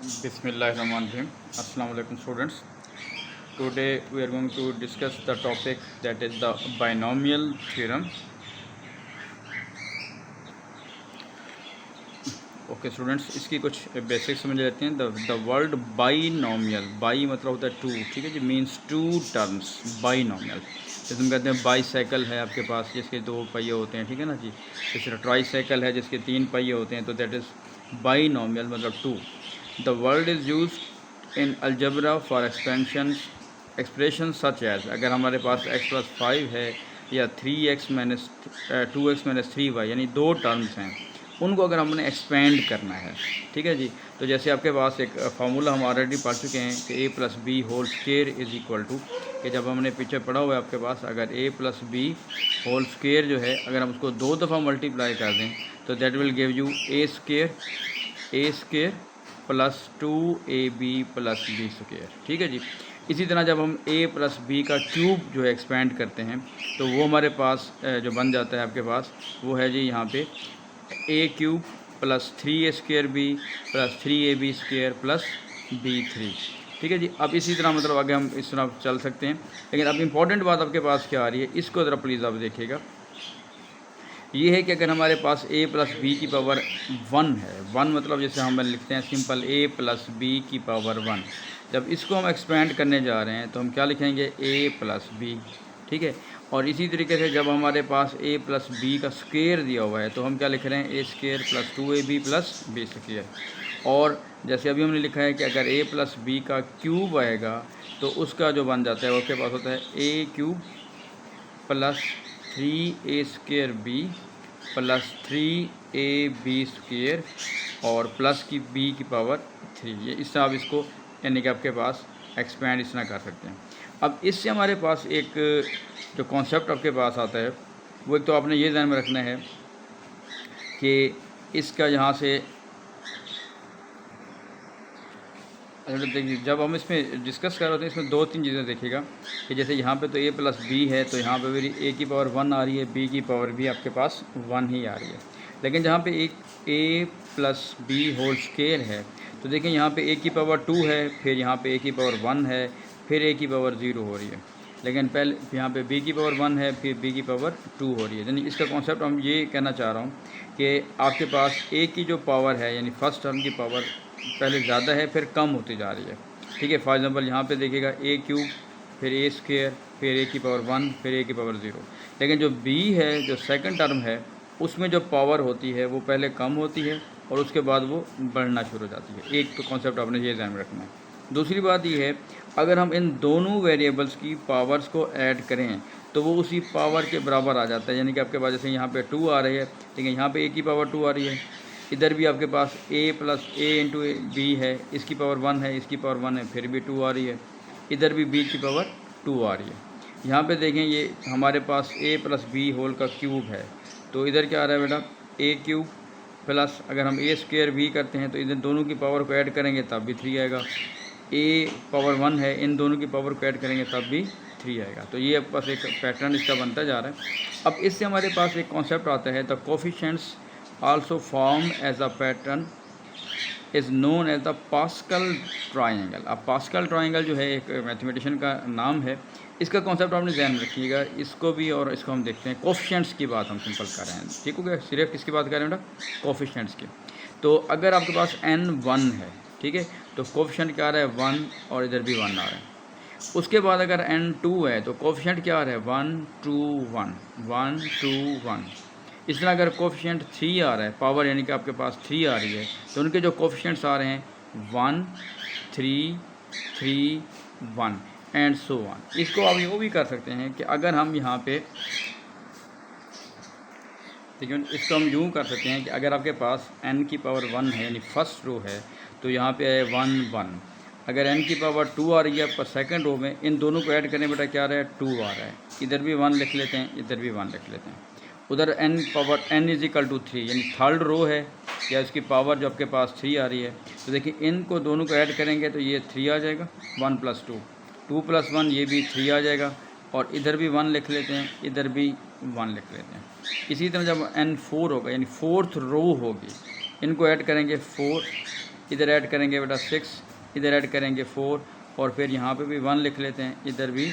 Bismillahirrahmanirrahim. Assalamu alaikum students. Today we are going to discuss the topic that is the binomial theorem. Okay students, इसकी कुछ basic समझ लेते हैं. The word binomial, by मतलब होता है टू, ठीक है जी, मीन्स टू टर्म्स. बाइनोमियल जैसे हम कहते हैं बाईसाइकिल है आपके पास जिसके दो पहिए होते हैं, ठीक है ना जी. इस तरह ट्राईसाइकिल है जिसके तीन पहिए होते हैं, तो दैट इज़ बाइनोमियल मतलब to. The word is used in algebra for expressions such as, अगर हमारे पास x+5 है या 3x minus 2x minus 3y यानी दो टर्म्स हैं, उनको अगर हमने एक्सपेंड करना है, ठीक है जी. तो जैसे आपके पास एक फार्मूला हम ऑलरेडी पढ़ चुके हैं कि a+b whole square is equal to, कि जब हमने पीछे पढ़ा हुआ है आपके पास, अगर a+b होल स्क्वायर जो है अगर हम उसको दो दफ़ा मल्टीप्लाई कर दें तो that will give you a square plus 2ab plus B square, ठीक है जी. इसी तरह जब हम a प्लस बी का क्यूब जो है एक्सपेंड करते हैं तो वो हमारे पास जो बन जाता है आपके पास वो है जी यहाँ पे a cube plus 3a² b plus 3ab square plus b3, ठीक है जी. अब इसी तरह मतलब आगे हम इस तरह चल सकते हैं. लेकिन अब इम्पॉर्टेंट बात आपके पास क्या आ रही है, इसको ज़रा प्लीज़ आप देखिएगा. ये है कि अगर हमारे पास a प्लस बी की पावर 1 है, 1 मतलब जैसे हम लिखते हैं सिंपल a प्लस बी की पावर 1, जब इसको हम एक्सपेंड करने जा रहे हैं तो हम क्या लिखेंगे a प्लस बी, ठीक है. और इसी तरीके से जब हमारे पास a प्लस बी का स्क्वायर दिया हुआ है तो हम क्या लिख रहे हैं a square plus 2ab plus B square. और जैसे अभी हमने लिखा है कि अगर a प्लस बी का क्यूब आएगा तो उसका जो बन जाता है वो उसके पास होता है a cube plus 3a square B plus 3ab square और प्लस की b की पावर 3. ये इस तरह आप इसको यानी कि आपके पास एक्सपेंड इस तरह कर सकते हैं. अब इससे हमारे पास एक जो कॉन्सेप्ट आपके पास आता है वो एक तो आपने ये ध्यान में रखना है कि इसका यहाँ से देखिए जब हम इसमें डिस्कस कर रहे होते हैं इसमें दो तीन चीज़ें देखिएगा कि जैसे यहाँ पे तो a प्लस बी है तो यहाँ पे मेरी a की पावर 1 आ रही है, b की पावर भी आपके पास 1 ही आ रही है. लेकिन जहाँ पे एक a plus B whole square है तो देखें यहाँ पे a की पावर 2 है, फिर यहाँ पे a की पावर 1 है, फिर a की पावर 0 हो रही है. लेकिन पहले यहाँ पे b की पावर 1 है, फिर b की पावर 2 हो रही है. यानी इसका कॉन्सेप्ट हम ये कहना चाह रहा हूँ कि आपके पास a की जो पावर है यानी फर्स्ट टर्म की पावर पहले ज़्यादा है फिर कम होती जा रही है, ठीक है. फॉर एग्जांपल यहाँ पे देखिएगा a क्यूब फिर a स्क्वायर फिर a की पावर 1 फिर a की पावर 0. लेकिन जो b है जो सेकंड टर्म है उसमें जो पावर होती है वो पहले कम होती है और उसके बाद वो बढ़ना शुरू हो जाती है. एक तो कॉन्सेप्ट आपने ये ध्यान में रखना है. दूसरी बात ये है अगर हम इन दोनों वेरिएबल्स की पावर्स को ऐड करें तो वो उसी पावर के बराबर आ जाता है. यानी कि आपके पास जैसे यहाँ पे 2 आ रही है, लेकिन यहाँ पे a की पावर 2 आ रही है, इधर भी आपके पास a plus a into B है, इसकी पावर 1 है, इसकी पावर 1 है, फिर भी 2 आ रही है, इधर भी b की पावर 2 आ रही है. यहाँ पे देखें ये हमारे पास a प्लस बी होल का क्यूब है तो इधर क्या आ रहा है बेटा a क्यूब प्लस अगर हम a स्क्वायर भी करते हैं तो इधर दोनों की पावर को ऐड करेंगे तब भी 3 आएगा. a पावर 1 है, इन दोनों की पावर को ऐड करेंगे तब भी 3 आएगा. तो ये आपके पास एक पैटर्न इसका बनता जा रहा है. अब इससे हमारे पास एक कॉन्सेप्ट आता है the coefficients also formed as a pattern is known as the Pascal triangle. अब पास्कल ट्राइंगल जो है एक मैथमेटिशियन का नाम है. इसका कॉन्सेप्ट आपने ध्यान में रखिएगा, इसको भी और इसको हम देखते हैं. कोफिशिएंट्स की बात हम सिंपल कर रहे हैं, ठीक हो गया. सिर्फ किसकी बात कर रहे हैं बेटा, कोफिशिएंट्स की. तो अगर आपके पास n1 है, ठीक है, तो कोफिशिएंट क्या आ रहा है 1 और इधर भी 1 आ रहा है. उसके बाद अगर n2 है तो कोफिशिएंट क्या आ रहा है 1 2 1 1 2 1. इस तरह अगर कोफिशिएंट 3 आ रहा है पावर यानी कि आपके पास 3 आ रही है तो उनके जो कोफिशिएंट्स आ रहे हैं 1 3 3 1 एंड सो ऑन. इसको आप वो भी कर सकते हैं कि अगर हम यहाँ पे देखिए इसको हम यूँ कर सकते हैं कि अगर आपके पास n की पावर 1 है यानी फर्स्ट रो है तो यहाँ पे है 1 1. अगर n की पावर 2 आ रही है पर सेकंड रो में, इन दोनों को ऐड करने बेटा क्या आ रहा है 2 आ रहा है. इधर भी 1 लिख लेते हैं, इधर भी 1 लिख लेते हैं. उधर n power n is equal to 3 यानी थर्ड रो है या इसकी पावर जो आपके पास 3 आ रही है. तो देखिए इनको दोनों को ऐड करेंगे तो ये 3 आ जाएगा, 1 प्लस 2 2 प्लस 1 ये भी 3 आ जाएगा. और इधर भी 1 लिख लेते हैं, इधर भी 1 लिख लेते हैं. इसी तरह जब n4 होगा यानी फोर्थ रो होगी, इनको ऐड करेंगे 4 इधर ऐड करेंगे बेटा 6, इधर ऐड करेंगे 4 और फिर यहाँ पे भी 1 लिख लेते हैं, इधर भी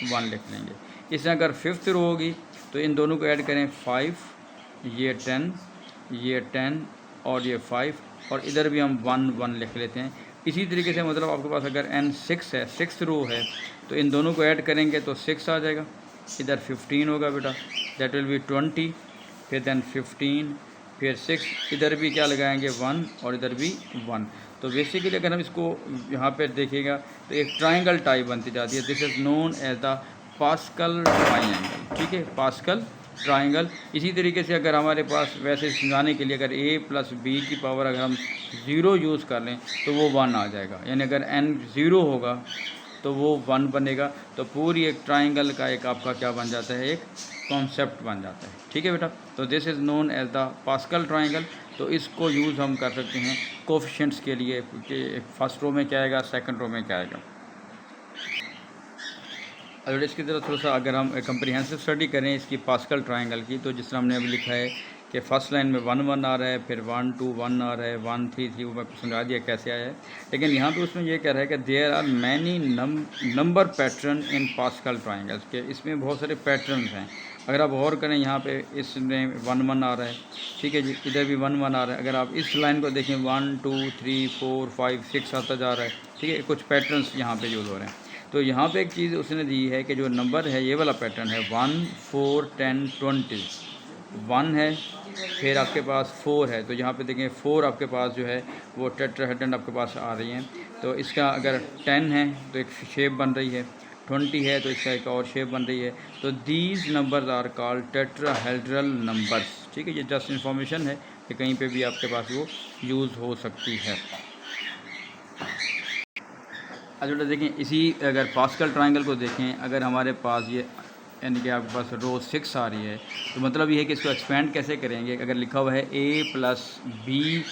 1 लिख लेंगे। इस तरह अगर 5th रो होगी तो इन दोनों को ऐड करें 5, ये 10 और ये 5 और इधर भी हम 1 लिख लेते हैं। इसी तरीके से मतलब आपके पास अगर n 6 है, 6th रो है तो इन दोनों को ऐड करेंगे तो 6 आ जाएगा, इधर 15 होगा बेटा, दैट विल बी 20, फिर देन 15, फिर 6, इधर भी क्या लगाएंगे 1 और इधर भी 1। तो बेसिकली अगर हम इसको यहाँ पे देखिएगा तो एक ट्राइंगल टाइप बनती जाती है। This is known as the Pascal triangle, ठीक है, पास्कल ट्राइंगल। इसी तरीके से अगर हमारे पास वैसे समझाने के लिए अगर a प्लस बी की पावर अगर हम 0 यूज़ कर लें तो वो 1 आ जाएगा, यानी अगर n 0 होगा तो वो 1 बनेगा। तो पूरी एक ट्राइंगल का एक आपका क्या बन जाता है, एक कॉन्सेप्ट बन जाता है, ठीक है बेटा। तो this is known as the Pascal triangle. तो इसको यूज़ हम कर सकते हैं कोफिशिएंट्स के लिए कि फर्स्ट रो में क्या आएगा, सेकंड रो में क्या आएगा। अगर इसकी तरह थोड़ा सा अगर हम कंप्रीहेंसिव स्टडी करें इसकी पास्कल ट्राइंगल की, तो जिस तरह हमने अभी लिखा है कि फर्स्ट लाइन में 1 1 आ रहा है, फिर 1 2 1 आ रहा है, 1 3 3, वो मैं समझा दिया कैसे आया है। लेकिन यहाँ पे उसमें ये कह रहा है कि there are many number pattern in Pascal triangles के, इसमें बहुत सारे पैटर्न हैं। अगर आप गौर करें यहाँ पे इसमें 1 1 आ रहा है, ठीक है जी, इधर भी 1 1 आ रहा है। अगर आप इस लाइन को देखें 1 2 3 4 5 6 आता जा रहा है, ठीक है, कुछ पैटर्न्स यहाँ पे यूज़ हो रहे हैं। तो यहाँ पे एक चीज़ उसने दी है कि जो नंबर है ये वाला पैटर्न है 1 4 10 20, 1 है, फिर आपके पास 4 है, तो यहाँ पे देखें 4 आपके पास जो है वो टेट्राहेड्रन आपके पास आ रही हैं। तो इसका अगर 10 है तो एक शेप बन रही है, 20 है तो इसका एक और शेप बन रही है। तो these numbers are called tetrahedral numbers, ठीक है, ये जस्ट इन्फॉर्मेशन है कि कहीं पे भी आपके पास वो यूज़ हो सकती है। अच्छा बेटा देखें, इसी अगर पास्कल ट्राइंगल को देखें, अगर हमारे पास ये यानी कि आपके पास रो 6 आ रही है तो मतलब ये है कि इसको एक्सपेंड कैसे करेंगे। अगर लिखा हुआ है a plus B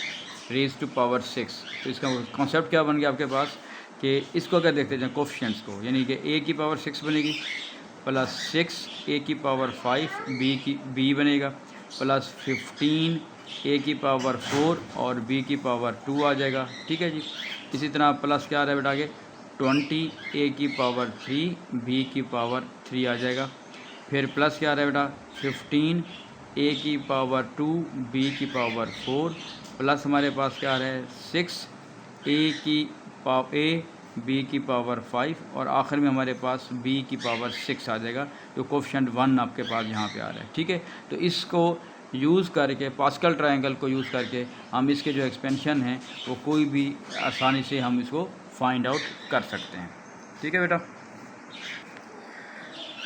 raise to power 6, तो इसका कॉन्सेप्ट क्या बन गया आपके पास कि इसको अगर देखते जाएँ कोफिशिएंट्स को, यानी कि a की पावर 6 बनेगी प्लस 6 a की पावर 5 b बनेगा प्लस 15 a की पावर 4 और b की पावर 2 आ जाएगा, ठीक है जी। इसी तरह प्लस क्या आ रहा है बेटा आगे 20 a की पावर 3 b की पावर 3 आ जाएगा। फिर प्लस क्या आ रहा है बेटा 15 a की पावर 2 b की पावर 4 प्लस हमारे पास क्या आ रहा है 6 a b की पावर 5 और आखिर में हमारे पास b की पावर 6 आ जाएगा। तो कोफिशिएंट 1 आपके पास यहाँ पे आ रहा है, ठीक है। तो इसको यूज़ करके पास्कल ट्रायंगल को यूज़ करके हम इसके जो एक्सपेंशन हैं वो कोई भी आसानी से हम इसको फाइंड आउट कर सकते हैं, ठीक है बेटा।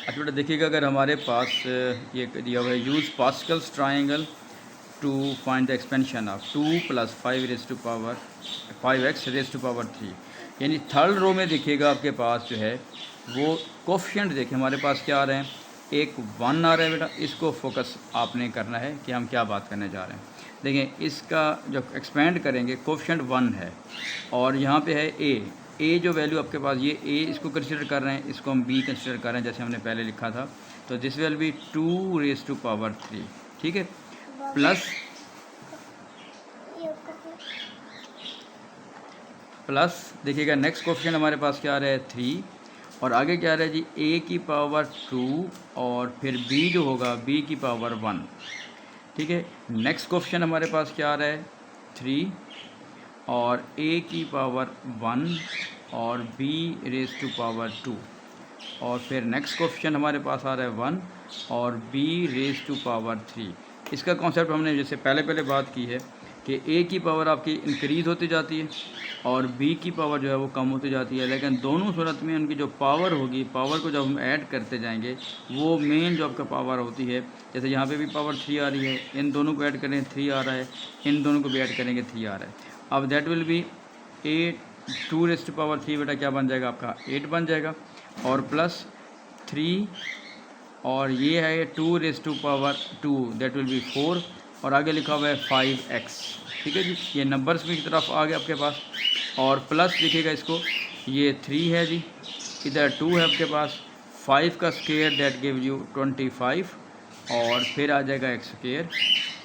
अच्छा बेटा देखिएगा, अगर हमारे पास ये दिया हुआ है use Pascal's triangle to find the expansion of 2 + 5 raise to power 5x raise to power 3, यानी थर्ड रो में देखिएगा आपके पास जो है वो कोफिशिएंट देखिए हमारे पास क्या आ रहे हैं, एक 1 आ रहा है बेटा। इसको फोकस आपने करना है कि हम क्या बात करने जा रहे हैं। देखें इसका जब एक्सपेंड करेंगे कोफिशिएंट 1 है और यहाँ पे है a जो वैल्यू आपके पास ये a इसको कंसिडर कर रहे हैं, इसको हम b कंसिडर कर रहे हैं जैसे हमने पहले लिखा था। तो this will be 2 raise to power 3, ठीक है, प्लस देखिएगा नेक्स्ट कोफिशिएंट हमारे पास क्या आ रहा है 3 और आगे क्या आ रहा है जी a की पावर 2 और फिर b जो होगा b की पावर 1, ठीक है। नेक्स्ट कोफिशिएंट हमारे पास क्या आ रहा है 3 और a की पावर 1 और b रेज़ टू पावर 2 और फिर नेक्स्ट कोफिशिएंट हमारे पास आ रहा है 1 और b रेज़ टू पावर 3। इसका कॉन्सेप्ट हमने जैसे पहले बात की है कि a की पावर आपकी इंक्रीज़ होती जाती है और b की पावर जो है वो कम होती जाती है, लेकिन दोनों सूरत में उनकी जो पावर होगी, पावर को जब हम ऐड करते जाएंगे वो मेन जो आपका पावर होती है, जैसे यहाँ पे भी पावर 3 आ रही है, इन दोनों को ऐड करें 3 आ रहा है, इन दोनों को भी ऐड करेंगे 3 आ रहा है। अब that will be 2 raise to power 3 बेटा क्या बन जाएगा आपका 8 बन जाएगा और प्लस 3 और ये है 2 raise to power 2 that will be 4 और आगे लिखा हुआ है 5x, ठीक है जी। ये नंबर्स की तरफ आ गया आपके पास और प्लस लिखिएगा इसको, ये 3 है जी, इधर 2 है आपके पास, 5 का स्क्वायर दैट गिव यू 25 और फिर आ जाएगा x स्क्वायर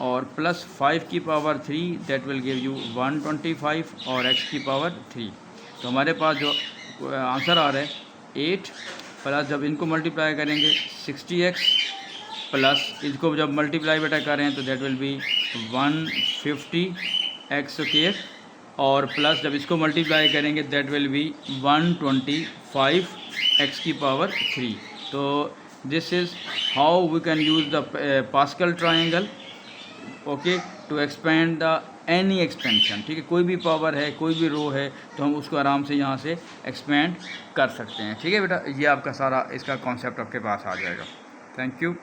और प्लस 5 की power 3 that will give you 125 और x की पावर 3। तो हमारे पास जो आंसर आ रहा है 8 प्लस जब इनको मल्टीप्लाई करेंगे 60x प्लस इसको जब मल्टीप्लाई बेटा करें तो that will B 150x square और प्लस जब इसको मल्टीप्लाई करेंगे दैट विल बी 125x की पावर 3। तो this is how we can use the Pascal triangle okay to expand the any expansion. ठीक है, कोई भी पावर है, कोई भी रो है, तो हम उसको आराम से यहाँ से एक्सपेंड कर सकते हैं। ठीक है बेटा, ये आपका सारा इसका कॉन्सेप्ट आपके पास आ जाएगा। Thank you.